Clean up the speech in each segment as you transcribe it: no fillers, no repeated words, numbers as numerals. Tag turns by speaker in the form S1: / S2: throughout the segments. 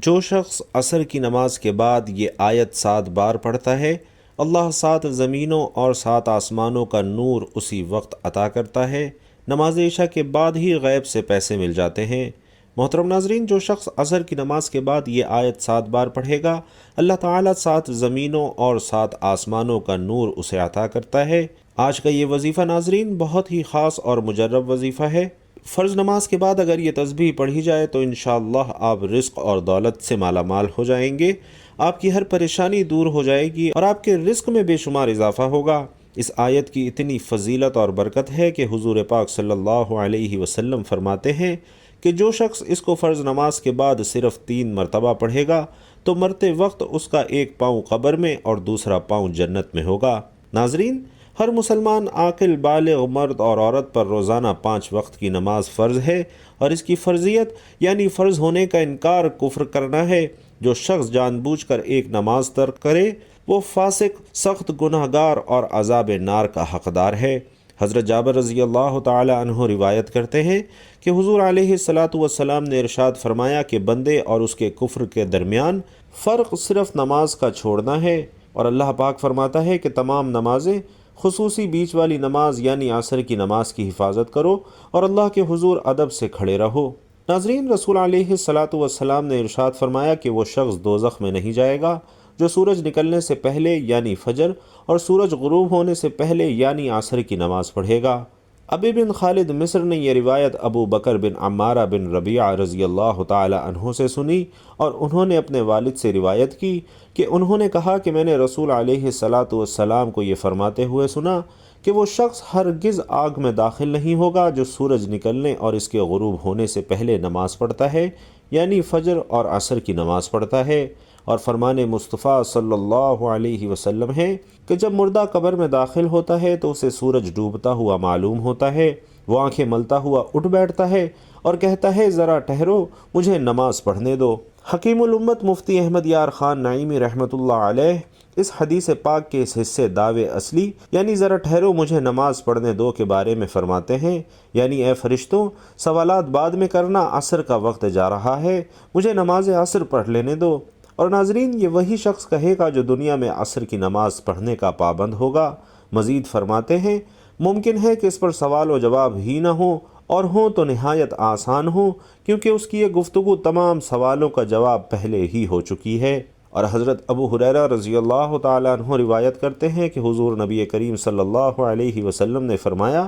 S1: جو شخص عصر کی نماز کے بعد یہ آیت 7 بار پڑھتا ہے، اللہ 7 زمینوں اور 7 آسمانوں کا نور اسی وقت عطا کرتا ہے۔ نماز عشاء کے بعد ہی غیب سے پیسے مل جاتے ہیں۔ محترم ناظرین، جو شخص عصر کی نماز کے بعد یہ آیت 7 بار پڑھے گا، اللہ تعالیٰ 7 زمینوں اور 7 آسمانوں کا نور اسے عطا کرتا ہے۔ آج کا یہ وظیفہ ناظرین بہت ہی خاص اور مجرب وظیفہ ہے۔ فرض نماز کے بعد اگر یہ تسبیح پڑھی جائے تو انشاءاللہ آپ رزق اور دولت سے مالا مال ہو جائیں گے، آپ کی ہر پریشانی دور ہو جائے گی اور آپ کے رزق میں بے شمار اضافہ ہوگا۔ اس آیت کی اتنی فضیلت اور برکت ہے کہ حضور پاک صلی اللہ علیہ وسلم فرماتے ہیں کہ جو شخص اس کو فرض نماز کے بعد صرف 3 مرتبہ پڑھے گا تو مرتے وقت اس کا ایک پاؤں قبر میں اور دوسرا پاؤں جنت میں ہوگا۔ ناظرین، ہر مسلمان عاقل بالغ مرد اور عورت پر روزانہ 5 وقت کی نماز فرض ہے، اور اس کی فرضیت یعنی فرض ہونے کا انکار کفر کرنا ہے۔ جو شخص جان بوجھ کر ایک نماز ترک کرے وہ فاسق، سخت گناہ گار اور عذاب نار کا حقدار ہے۔ حضرت جابر رضی اللہ تعالی عنہ روایت کرتے ہیں کہ حضور علیہ الصلاۃ والسلام نے ارشاد فرمایا کہ بندے اور اس کے کفر کے درمیان فرق صرف نماز کا چھوڑنا ہے، اور اللہ پاک فرماتا ہے کہ تمام نمازیں خصوصی بیچ والی نماز یعنی عصر کی نماز کی حفاظت کرو اور اللہ کے حضور ادب سے کھڑے رہو۔ ناظرین، رسول علیہ الصلاۃ والسلام نے ارشاد فرمایا کہ وہ شخص دوزخ میں نہیں جائے گا جو سورج نکلنے سے پہلے یعنی فجر اور سورج غروب ہونے سے پہلے یعنی عصر کی نماز پڑھے گا۔ ابی بن خالد مصر نے یہ روایت ابو بکر بن عمارہ بن ربیعہ رضی اللہ تعالی عنہ سے سنی، اور انہوں نے اپنے والد سے روایت کی کہ انہوں نے کہا کہ میں نے رسول علیہ الصلاۃ والسلام کو یہ فرماتے ہوئے سنا کہ وہ شخص ہرگز آگ میں داخل نہیں ہوگا جو سورج نکلنے اور اس کے غروب ہونے سے پہلے نماز پڑھتا ہے یعنی فجر اور عصر کی نماز پڑھتا ہے۔ اور فرمان مصطفیٰ صلی اللہ علیہ وسلم ہے کہ جب مردہ قبر میں داخل ہوتا ہے تو اسے سورج ڈوبتا ہوا معلوم ہوتا ہے، وہ آنکھیں ملتا ہوا اٹھ بیٹھتا ہے اور کہتا ہے ذرا ٹھہرو، مجھے نماز پڑھنے دو۔ حکیم الامت مفتی احمد یار خان نعیمی رحمۃ اللہ علیہ اس حدیث پاک کے اس حصے دعوے اصلی یعنی ذرا ٹھہرو مجھے نماز پڑھنے دو کے بارے میں فرماتے ہیں، یعنی اے فرشتوں، سوالات بعد میں کرنا، عصر کا وقت جا رہا ہے، مجھے نماز عصر پڑھ لینے دو۔ اور ناظرین، یہ وہی شخص کہے گا جو دنیا میں عصر کی نماز پڑھنے کا پابند ہوگا۔ مزید فرماتے ہیں ممکن ہے کہ اس پر سوال و جواب ہی نہ ہوں، اور ہوں تو نہایت آسان ہوں، کیونکہ اس کی یہ گفتگو تمام سوالوں کا جواب پہلے ہی ہو چکی ہے۔ اور حضرت ابو ہریرہ رضی اللہ تعالی عنہ روایت کرتے ہیں کہ حضور نبی کریم صلی اللہ علیہ وسلم نے فرمایا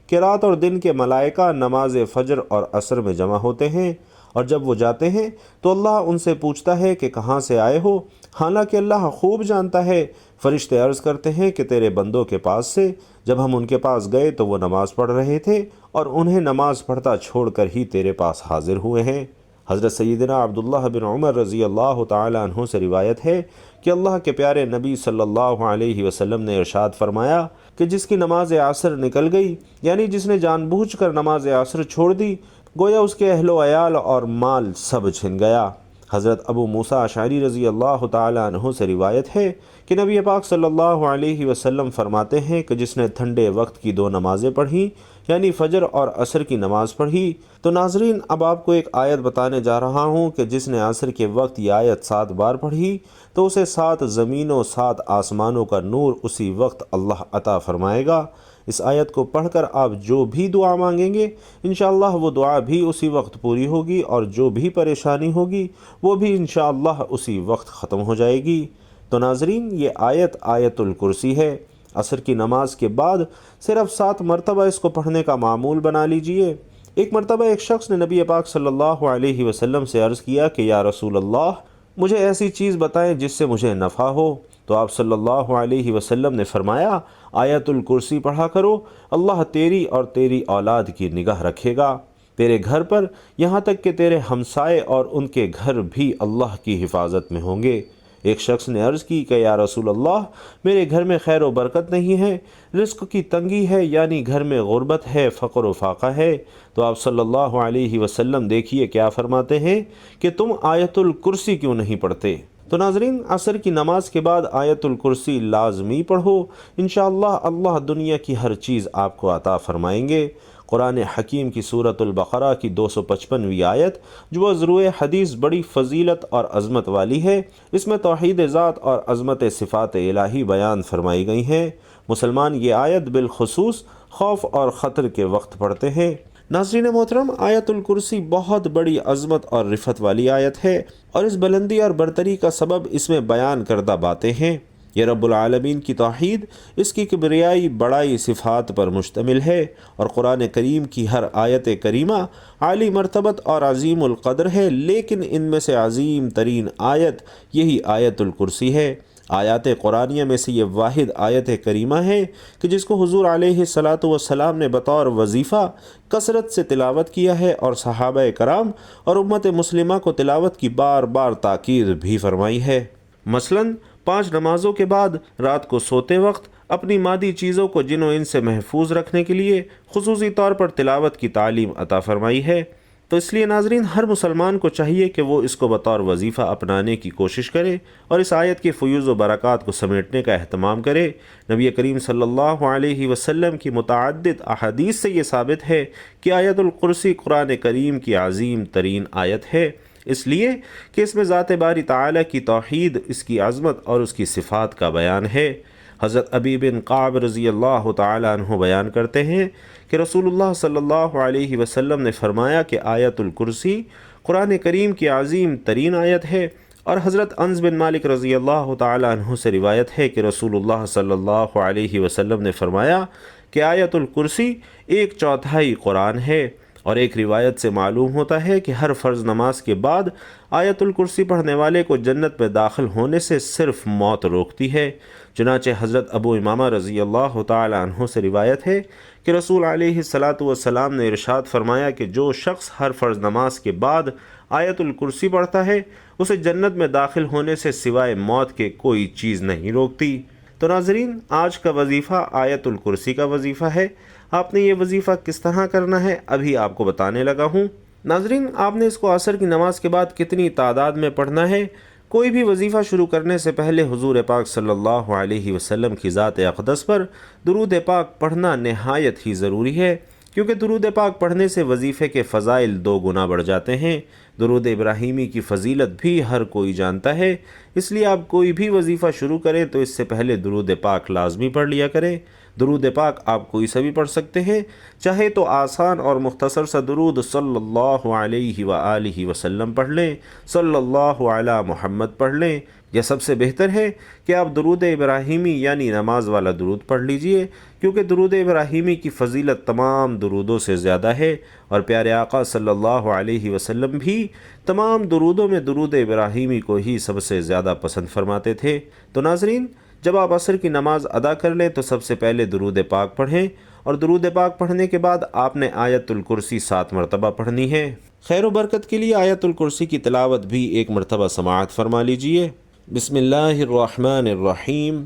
S1: کہ رات اور دن کے ملائکہ نماز فجر اور عصر میں جمع ہوتے ہیں، اور جب وہ جاتے ہیں تو اللہ ان سے پوچھتا ہے کہ کہاں سے آئے ہو، حالانکہ اللہ خوب جانتا ہے۔ فرشتے عرض کرتے ہیں کہ تیرے بندوں کے پاس سے۔ جب ہم ان کے پاس گئے تو وہ نماز پڑھ رہے تھے، اور انہیں نماز پڑھتا چھوڑ کر ہی تیرے پاس حاضر ہوئے ہیں۔ حضرت سیدنا عبداللہ بن عمر رضی اللہ تعالی عنہ سے روایت ہے کہ اللہ کے پیارے نبی صلی اللہ علیہ وسلم نے ارشاد فرمایا کہ جس کی نماز عصر نکل گئی، یعنی جس نے جان بوجھ کر نماز عصر چھوڑ دی، گویا اس کے اہل و عیال اور مال سب چھن گیا۔ حضرت ابو موسیٰ اشعری رضی اللہ تعالی عنہ سے روایت ہے کہ نبی پاک صلی اللہ علیہ وسلم فرماتے ہیں کہ جس نے ٹھنڈے وقت کی 2 نمازیں پڑھیں یعنی فجر اور عصر کی نماز پڑھی۔ تو ناظرین، اب آپ کو ایک آیت بتانے جا رہا ہوں کہ جس نے عصر کے وقت یہ آیت 7 بار پڑھی تو اسے 7 زمینوں 7 آسمانوں کا نور اسی وقت اللہ عطا فرمائے گا۔ اس آیت کو پڑھ کر آپ جو بھی دعا مانگیں گے انشاءاللہ وہ دعا بھی اسی وقت پوری ہوگی، اور جو بھی پریشانی ہوگی وہ بھی انشاءاللہ اسی وقت ختم ہو جائے گی۔ تو ناظرین، یہ آیت آیت الکرسی ہے۔ عصر کی نماز کے بعد صرف 7 مرتبہ اس کو پڑھنے کا معمول بنا لیجئے۔ ایک مرتبہ ایک شخص نے نبی پاک صلی اللہ علیہ وسلم سے عرض کیا کہ یا رسول اللہ، مجھے ایسی چیز بتائیں جس سے مجھے نفع ہو۔ تو آپ صلی اللہ علیہ وسلم نے فرمایا آیت الکرسی پڑھا کرو، اللہ تیری اور تیری اولاد کی نگاہ رکھے گا، تیرے گھر پر، یہاں تک کہ تیرے ہمسائے اور ان کے گھر بھی اللہ کی حفاظت میں ہوں گے۔ ایک شخص نے عرض کی کہ یا رسول اللہ، میرے گھر میں خیر و برکت نہیں ہے، رزق کی تنگی ہے، یعنی گھر میں غربت ہے، فقر و فاقہ ہے۔ تو آپ صلی اللہ علیہ وسلم دیکھیے کیا فرماتے ہیں کہ تم آیت الکرسی کیوں نہیں پڑھتے؟ تو ناظرین، عصر کی نماز کے بعد آیت الکرسی لازمی پڑھو، انشاءاللہ اللہ دنیا کی ہر چیز آپ کو عطا فرمائیں گے۔ قرآن حکیم کی سورۃ البقرہ کی 255ویں آیت جو ضروع حدیث بڑی فضیلت اور عظمت والی ہے، اس میں توحید ذات اور عظمت صفات الہی بیان فرمائی گئی ہیں۔ مسلمان یہ آیت بالخصوص خوف اور خطر کے وقت پڑھتے ہیں۔ ناظرین محترم، آیت الکرسی بہت بڑی عظمت اور رفعت والی آیت ہے، اور اس بلندی اور برتری کا سبب اس میں بیان کردہ باتیں ہیں۔ یہ رب العالمین کی توحید، اس کی کبریائی بڑائی صفات پر مشتمل ہے، اور قرآن کریم کی ہر آیت کریمہ عالی مرتبت اور عظیم القدر ہے، لیکن ان میں سے عظیم ترین آیت یہی آیت الکرسی ہے۔ آیات قرآنیہ میں سے یہ واحد آیت کریمہ ہے کہ جس کو حضور علیہ الصلاۃ والسلام نے بطور وظیفہ کثرت سے تلاوت کیا ہے، اور صحابہ کرام اور امت مسلمہ کو تلاوت کی بار بار تاکید بھی فرمائی ہے۔ مثلاً 5 نمازوں کے بعد رات کو سوتے وقت اپنی مادی چیزوں کو جن و ان سے محفوظ رکھنے کے لیے خصوصی طور پر تلاوت کی تعلیم عطا فرمائی ہے۔ تو اس لیے ناظرین، ہر مسلمان کو چاہیے کہ وہ اس کو بطور وظیفہ اپنانے کی کوشش کرے اور اس آیت کے فیوز و برکات کو سمیٹنے کا اہتمام کرے۔ نبی کریم صلی اللہ علیہ وسلم کی متعدد احادیث سے یہ ثابت ہے کہ آیت الکرسی قرآن کریم کی عظیم ترین آیت ہے، اس لیے کہ اس میں ذات باری تعالیٰ کی توحید، اس کی عظمت اور اس کی صفات کا بیان ہے۔ حضرت ابی بن کعب رضی اللہ تعالیٰ عنہ بیان کرتے ہیں کہ رسول اللہ صلی اللہ علیہ وسلم نے فرمایا کہ آیت الکرسی قرآن کریم کی عظیم ترین آیت ہے، اور حضرت انس بن مالک رضی اللہ تعالیٰ عنہ سے روایت ہے کہ رسول اللہ صلی اللہ علیہ وسلم نے فرمایا کہ آیت الکرسی 1/4 قرآن ہے، اور ایک روایت سے معلوم ہوتا ہے کہ ہر فرض نماز کے بعد آیت الکرسی پڑھنے والے کو جنت میں داخل ہونے سے صرف موت روکتی ہے۔ چنانچہ حضرت ابو امامہ رضی اللہ تعالی عنہ سے روایت ہے کہ رسول علیہ الصلاۃ والسلام نے ارشاد فرمایا کہ جو شخص ہر فرض نماز کے بعد آیت الکرسی پڑھتا ہے اسے جنت میں داخل ہونے سے سوائے موت کے کوئی چیز نہیں روکتی۔ تو ناظرین، آج کا وظیفہ آیت الکرسی کا وظیفہ ہے۔ آپ نے یہ وظیفہ کس طرح کرنا ہے ابھی آپ کو بتانے لگا ہوں۔ ناظرین، آپ نے اس کو عصر کی نماز کے بعد کتنی تعداد میں پڑھنا ہے؟ کوئی بھی وظیفہ شروع کرنے سے پہلے حضور پاک صلی اللہ علیہ وسلم کی ذات اقدس پر درود پاک پڑھنا نہایت ہی ضروری ہے، کیونکہ درود پاک پڑھنے سے وظیفے کے فضائل 2 گنا بڑھ جاتے ہیں۔ درود ابراہیمی کی فضیلت بھی ہر کوئی جانتا ہے، اس لیے آپ کوئی بھی وظیفہ شروع کریں تو اس سے پہلے درود پاک لازمی پڑھ لیا کریں۔ درود پاک آپ کوئی سا بھی پڑھ سکتے ہیں، چاہے تو آسان اور مختصر سا درود صلی اللہ علیہ وآلہ وسلم پڑھ لیں، صلی اللہ علی محمد پڑھ لیں، یا سب سے بہتر ہے کہ آپ درود ابراہیمی یعنی نماز والا درود پڑھ لیجئے، کیونکہ درود ابراہیمی کی فضیلت تمام درودوں سے زیادہ ہے، اور پیارے آقا صلی اللہ علیہ وسلم بھی تمام درودوں میں درود ابراہیمی کو ہی سب سے زیادہ پسند فرماتے تھے۔ تو ناظرین، جب آپ عصر کی نماز ادا کر لیں تو سب سے پہلے درود پاک پڑھیں، اور درود پاک پڑھنے کے بعد آپ نے آیت الکرسی 7 مرتبہ پڑھنی ہے۔ خیر و برکت کے لیے آیت الکرسی کی تلاوت بھی 1 مرتبہ سماعت فرما لیجئے۔ بسم اللہ الرحمن الرحیم۔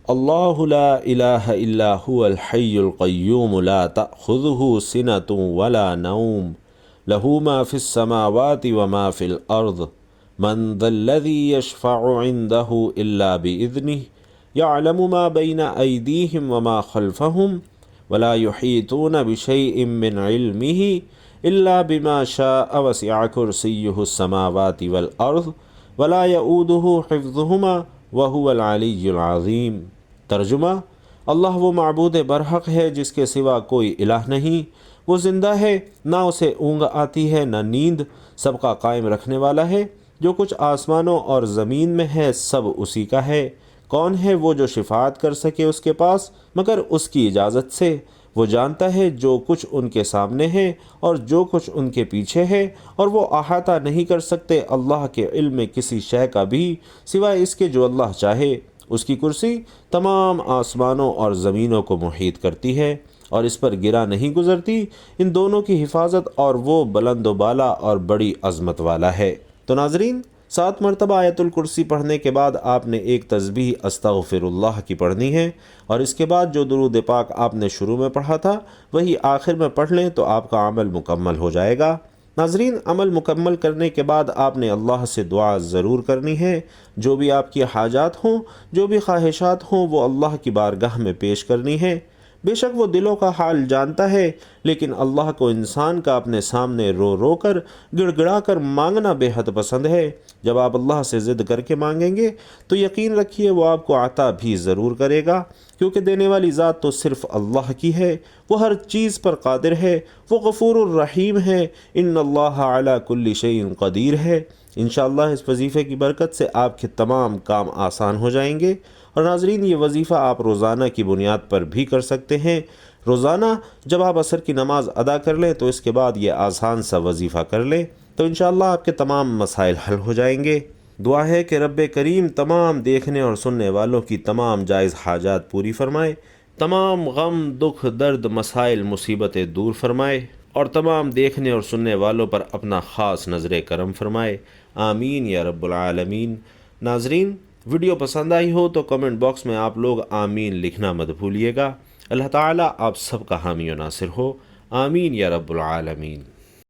S1: اللہ لا الہ الا هو الحی القیوم لا تأخذہ سنۃ ولا نوم لہ ما فی السماوات وما فی الارض من ذا الذی یشفع عندہ الا بإذنہ یعلم ما بین ایدیہم وما خلفہم ولا یحیطون بشیء من علمہ الا بما شاء وسع کرسیہ السماوات والارض ولا یؤودہ حفظہما وہو العلی العظیم۔ ترجمہ: اللہ وہ معبود برحق ہے جس کے سوا کوئی الہ نہیں، وہ زندہ ہے، نہ اسے اونگ آتی ہے نہ نیند، سب کا قائم رکھنے والا ہے، جو کچھ آسمانوں اور زمین میں ہے سب اسی کا ہے۔ کون ہے وہ جو شفاعت کر سکے اس کے پاس مگر اس کی اجازت سے؟ وہ جانتا ہے جو کچھ ان کے سامنے ہے اور جو کچھ ان کے پیچھے ہے، اور وہ احاطہ نہیں کر سکتے اللہ کے علم میں کسی شے کا بھی سوائے اس کے جو اللہ چاہے۔ اس کی کرسی تمام آسمانوں اور زمینوں کو محیط کرتی ہے اور اس پر گرا نہیں گزرتی، ان دونوں کی حفاظت، اور وہ بلند و بالا اور بڑی عظمت والا ہے۔ تو ناظرین، 7 مرتبہ آیت الکرسی پڑھنے کے بعد آپ نے ایک تسبیح استغفر اللہ کی پڑھنی ہے، اور اس کے بعد جو درود پاک آپ نے شروع میں پڑھا تھا وہی آخر میں پڑھ لیں تو آپ کا عمل مکمل ہو جائے گا۔ ناظرین، عمل مکمل کرنے کے بعد آپ نے اللہ سے دعا ضرور کرنی ہے، جو بھی آپ کی حاجات ہوں، جو بھی خواہشات ہوں وہ اللہ کی بارگاہ میں پیش کرنی ہے۔ بے شک وہ دلوں کا حال جانتا ہے، لیکن اللہ کو انسان کا اپنے سامنے رو رو کر گڑ گڑا کر مانگنا بے حد پسند ہے۔ جب آپ اللہ سے ضد کر کے مانگیں گے تو یقین رکھیے وہ آپ کو عطا بھی ضرور کرے گا، کیونکہ دینے والی ذات تو صرف اللہ کی ہے، وہ ہر چیز پر قادر ہے، وہ غفور الرحیم ہے، ان اللہ علی کل شیء قدیر ہے۔ انشاءاللہ اس وظیفے کی برکت سے آپ کے تمام کام آسان ہو جائیں گے۔ اور ناظرین، یہ وظیفہ آپ روزانہ کی بنیاد پر بھی کر سکتے ہیں۔ روزانہ جب آپ عصر کی نماز ادا کر لیں تو اس کے بعد یہ آسان سا وظیفہ کر لیں تو انشاءاللہ آپ کے تمام مسائل حل ہو جائیں گے۔ دعا ہے کہ رب کریم تمام دیکھنے اور سننے والوں کی تمام جائز حاجات پوری فرمائے، تمام غم، دکھ، درد، مسائل، مصیبتیں دور فرمائے اور تمام دیکھنے اور سننے والوں پر اپنا خاص نظر کرم فرمائے، آمین یا رب العالمین۔ ناظرین، ویڈیو پسند آئی ہو تو کمنٹ باکس میں آپ لوگ آمین لکھنا مت بھولیے گا۔ اللہ تعالیٰ آپ سب کا حامی و ناصر ہو، آمین یا رب العالمین۔